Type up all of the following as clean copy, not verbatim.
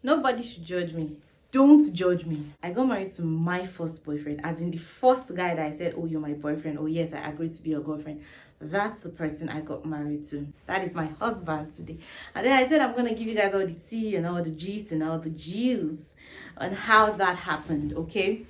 Nobody should judge me. Don't judge me. I got married to my first boyfriend, as in the first guy that I said, oh, you're my boyfriend. Oh, yes, I agreed to be your girlfriend. That's the person I got married to. That is my husband today. And then I said, I'm going to give you guys all the tea and all the gist and all the juice on how that happened, okay?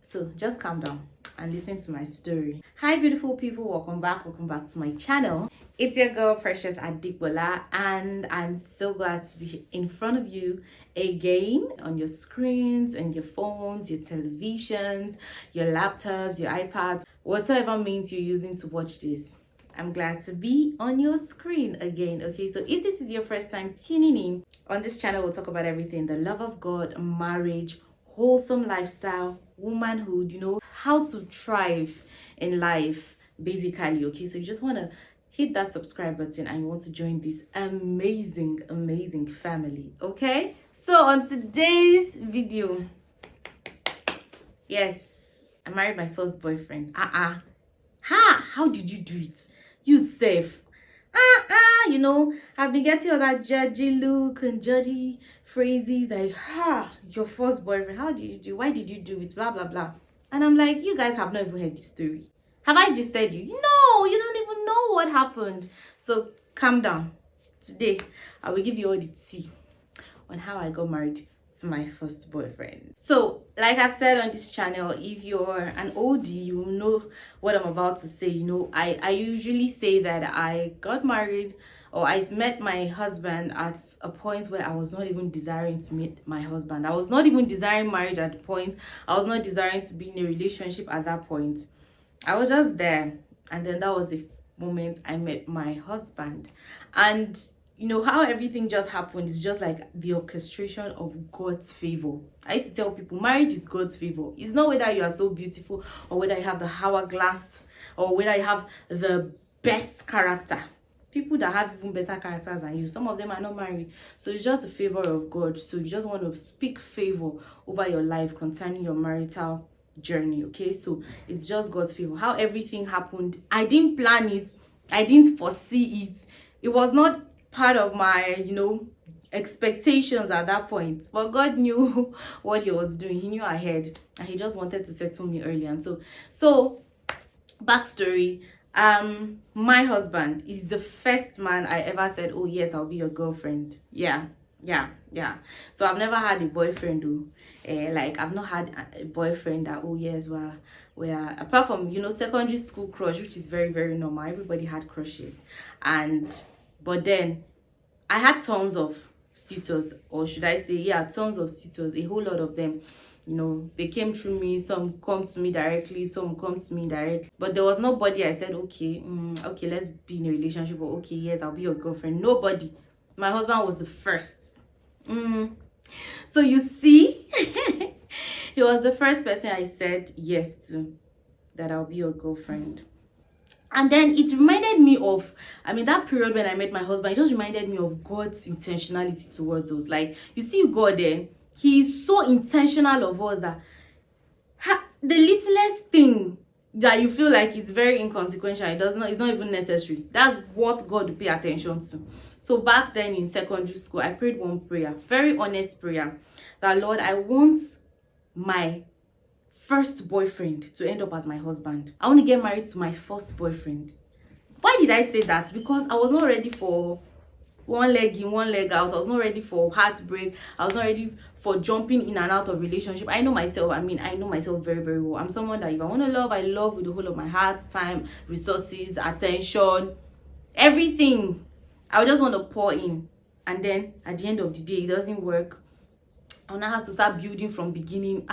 So just calm down and listen to my story. Hi, beautiful people. Welcome back to my channel. It's your girl Precious Adikbola, and I'm so glad to be in front of you again on your screens and your phones, your televisions, your laptops, your iPads, whatever means you're using to watch this. I'm glad to be on your screen again. Okay, so if this is your first time tuning in on this channel, we'll talk about everything: the love of God, marriage, wholesome lifestyle, womanhood, how to thrive in life, basically. Okay, so you just want to hit that subscribe button and you want to join this amazing family. Okay, so on today's video, yes, I married my first boyfriend. How did you do it? You safe. I've been getting all that judgy look and judgy phrases like, your first boyfriend, how did you do? Why did you do it? Blah blah blah. And I'm like, you guys have not even heard the story. Have I just said you? No, you don't even know what happened. So calm down. Today, I will give you all the tea on how I got married to my first boyfriend. So, like I've said on this channel, if you're an oldie, you will know what I'm about to say. I usually say that I got married, or I met my husband at a point where I was not even desiring to meet my husband. I was not even desiring marriage at the point. I was not desiring to be in a relationship at that point. I was just there, and then that was the moment I met my husband. And how everything just happened is just like the orchestration of God's favor. I used to tell people, marriage is God's favor. It's not whether you are so beautiful, or whether you have the hourglass, or whether you have the best character. People that have even better characters than you, some of them are not married. So it's just the favor of God. So you just want to speak favor over your life concerning your marital journey. Okay, so it's just God's favor. How everything happened, I didn't plan it, I didn't foresee it. It was not part of my expectations at that point, but God knew what he was doing. He knew ahead, and he just wanted to settle me early. And so backstory, my husband is the first man I ever said, oh yes, I'll be your girlfriend. Yeah. So I've never had a boyfriend though. Like I've not had a boyfriend that, oh yes, we're apart from secondary school crush, which is very normal. Everybody had crushes, but then I had tons of suitors, or should I say, tons of suitors, a whole lot of them. They came through me. Some come to me directly, some come to me indirectly. But there was nobody I said, okay, let's be in a relationship, or okay, yes, I'll be your girlfriend. Nobody. My husband was the first. So you see, he was the first person I said yes to, that I'll be your girlfriend. And then it reminded me of, that period when I met my husband, it just reminded me of God's intentionality towards us. Like, you see God there, he's so intentional of us that the littlest thing that you feel like is very inconsequential, it's not even necessary. That's what God will pay attention to. So back then in secondary school, I prayed one prayer, very honest prayer, that Lord, I want my first boyfriend to end up as my husband. I want to get married to my first boyfriend. Why did I say that? Because I was not ready for one leg in, one leg out. I was not ready for heartbreak. I was not ready for jumping in and out of relationship. I know myself. I know myself very well. I'm someone that if I want to love, I love with the whole of my heart, time, resources, attention, everything. I just want to pour in, and then at the end of the day, it doesn't work. I'll now have to start building from beginning.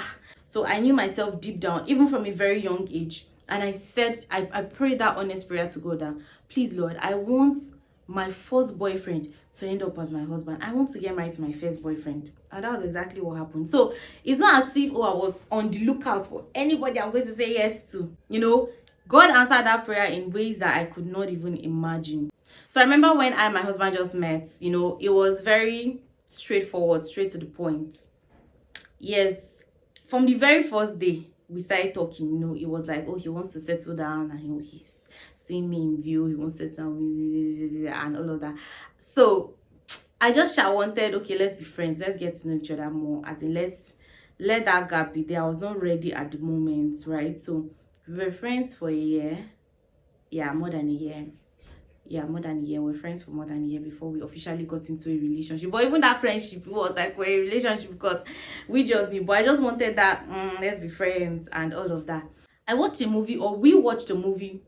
So I knew myself deep down, even from a very young age. And I said, I prayed that honest prayer to God that, please, Lord, I want my first boyfriend to end up as my husband. I want to get married to my first boyfriend. And that was exactly what happened. So it's not as if, I was on the lookout for anybody I'm going to say yes to. God answered that prayer in ways that I could not even imagine. So I remember when I and my husband just met, it was very straightforward, straight to the point. Yes, from the very first day we started talking, it was like, oh, he wants to settle down, and he's seeing me in view, he wants to settle down and all of that. So I just wanted, okay, let's be friends, let's get to know each other more, as in let's let that gap be there. I was not ready at the moment, right? So we were friends for a year. Yeah, more than a year. Yeah, more than a year. We're friends for more than a year before we officially got into a relationship. But even that friendship was like for a relationship, because we just knew. But I just wanted that, let's be friends and all of that. I watched a movie, or we watched a movie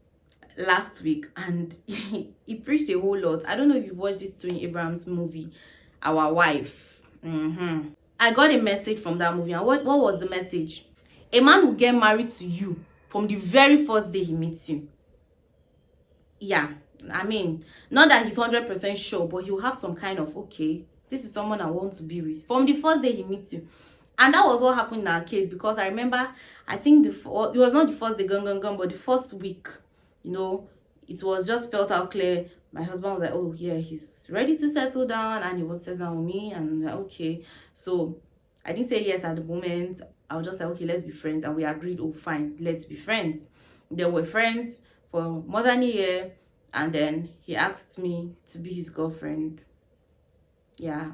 last week, and he preached a whole lot. I don't know if you've watched this Tony Abrams movie, Our Wife. I got a message from that movie, and what was the message? A man will get married to you from the very first day he meets you. Yeah, I mean, not that he's 100% sure, but he'll have some kind of, okay, this is someone I want to be with from the first day he meets you. And that was what happened in our case, because I remember, I think it was not the first day, but the first week, you know, it was just spelled out clear. My husband was like, oh yeah, he's ready to settle down, and he wants to settle down with me. And I'm like, okay. So I didn't say yes at the moment. I was just like, okay, let's be friends. And we agreed, oh fine, let's be friends. They were friends for more than a year, and then he asked me to be his girlfriend. Yeah,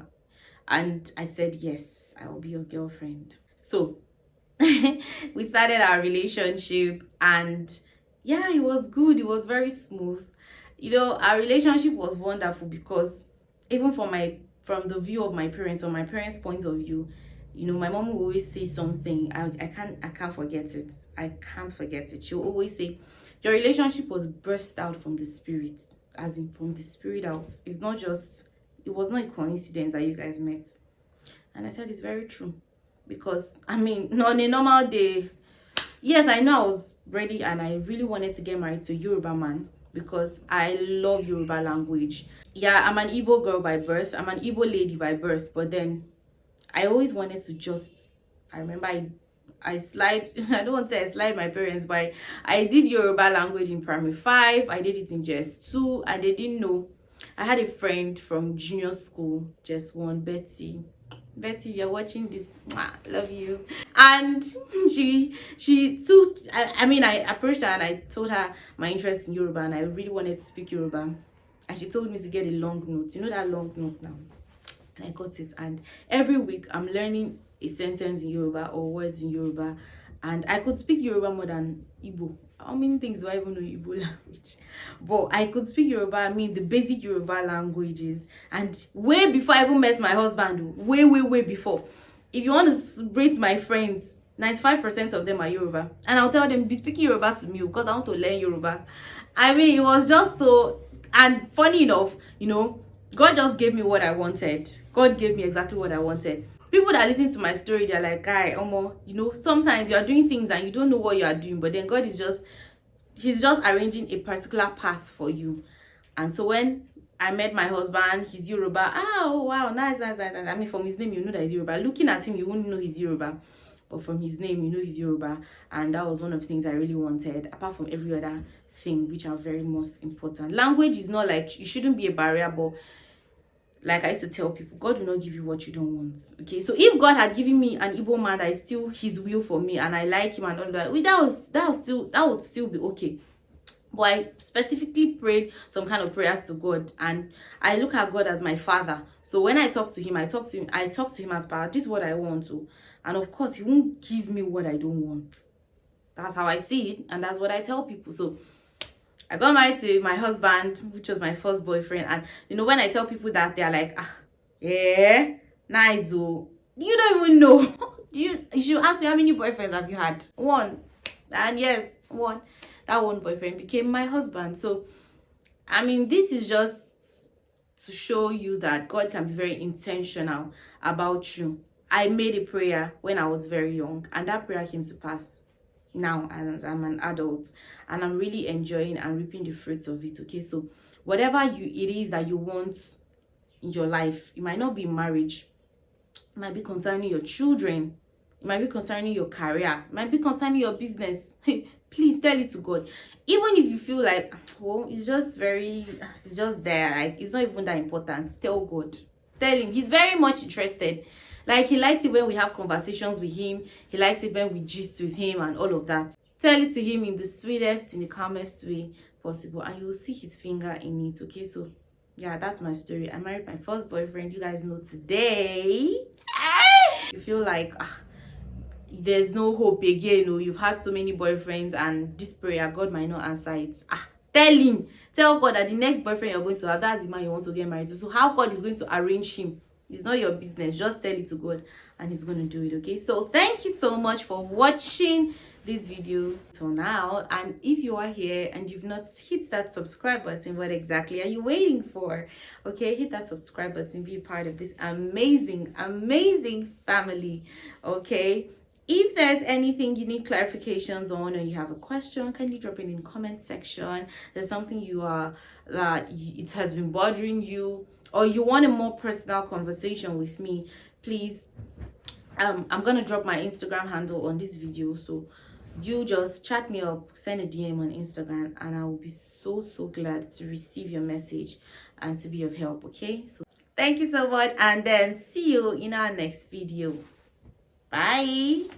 and I said yes, I will be your girlfriend. So we started our relationship, and yeah, it was good. It was very smooth. You know, our relationship was wonderful, because even from the view of my parents, or my parents' point of view, you know, my mom will always say something. I can't forget it. I can't forget it. She'll always say, your relationship was birthed out from the spirit, as in from the spirit out. It's not just, it was not a coincidence that you guys met. And I said, it's very true. Because I mean, on a normal day, yes, I know I was ready, and I really wanted to get married to a Yoruba man, because I love Yoruba language. Yeah, I'm an Igbo girl by birth. I'm an Igbo lady by birth. But then I always wanted to just, I remember I slide, I don't want to say I slide my parents, but I did Yoruba language in primary 5. I did it in JS2, and they didn't know. I had a friend from junior school, JS1, Betty. Betty, you're watching this, love you. And she too, I mean, I approached her and I told her my interest in Yoruba, and I really wanted to speak Yoruba. And she told me to get a long note. You know that long note now? And I got it. And every week I'm learning a sentence in Yoruba or words in Yoruba. And I could speak Yoruba more than Igbo. How many things do I even know Igbo language? But I could speak Yoruba, I mean the basic Yoruba languages. And way before I even met my husband, way before. If you want to rate my friends, 95% of them are Yoruba. And I'll tell them, be speaking Yoruba to me, because I want to learn Yoruba. I mean, it was just so, and funny enough, you know, God just gave me what I wanted. God gave me exactly what I wanted. People that listen to my story, they're like, guy, Omo, you know, sometimes you are doing things and you don't know what you are doing, but then God is just, he's just arranging a particular path for you. And so when I met my husband, he's Yoruba. Oh wow, nice. I mean, from his name, you know that he's Yoruba. Looking at him, you wouldn't know he's Yoruba, but from his name, you know he's Yoruba. And that was one of the things I really wanted, apart from every other thing, which are very most important. Language is not like, it shouldn't be a barrier, but like I used to tell people, God will not give you what you don't want. Okay, so if God had given me an Igbo man that is still his will for me, and I like him and all that, that would still be okay. But I specifically prayed some kind of prayers to God, and I look at God as my father. So when I talk to him, I talk to him as per, this is what I want to. And of course, he won't give me what I don't want. That's how I see it, and that's what I tell people. So I got married to my husband, which was my first boyfriend. And you know, when I tell people that, they're like, yeah, nice though. You don't even know. You should ask me, how many boyfriends have you had? One. And yes, one. That one boyfriend became my husband. So I mean, this is just to show you that God can be very intentional about you. I made a prayer when I was very young, and that prayer came to pass now as I'm an adult, and I'm really enjoying and reaping the fruits of it. Okay, so whatever it is that you want in your life, it might not be marriage, it might be concerning your children, it might be concerning your career, it might be concerning your business. Please tell it to God. Even if you feel like, well, it's just there, like it's not even that important, tell God. Tell him. He's very much interested. Like, he likes it when we have conversations with him. He likes it when we gist with him and all of that. Tell it to him in the sweetest, in the calmest way possible, and you will see his finger in it. Okay, so Yeah, that's my story. I married my first boyfriend. You guys know today. You feel like there's no hope again. Oh, you've had so many boyfriends, and this prayer, God might not answer it. Tell him, tell God that the next boyfriend you're going to have, that's the man you want to get married to. So how God is going to arrange him, it's not your business. Just tell it to God, and he's going to do it. Okay, so thank you so much for watching this video till now. And if you are here and you've not hit that subscribe button, what exactly are you waiting for? Okay, hit that subscribe button, be a part of this amazing family. Okay, if there's anything you need clarifications on, or you have a question, kindly drop it in the comment section. There's something it has been bothering you, or you want a more personal conversation with me, please, I'm gonna drop my Instagram handle on this video, so you just chat me up, send a DM on Instagram, and I will be so glad to receive your message and to be of help. Okay, so thank you so much, and then see you in our next video. Bye.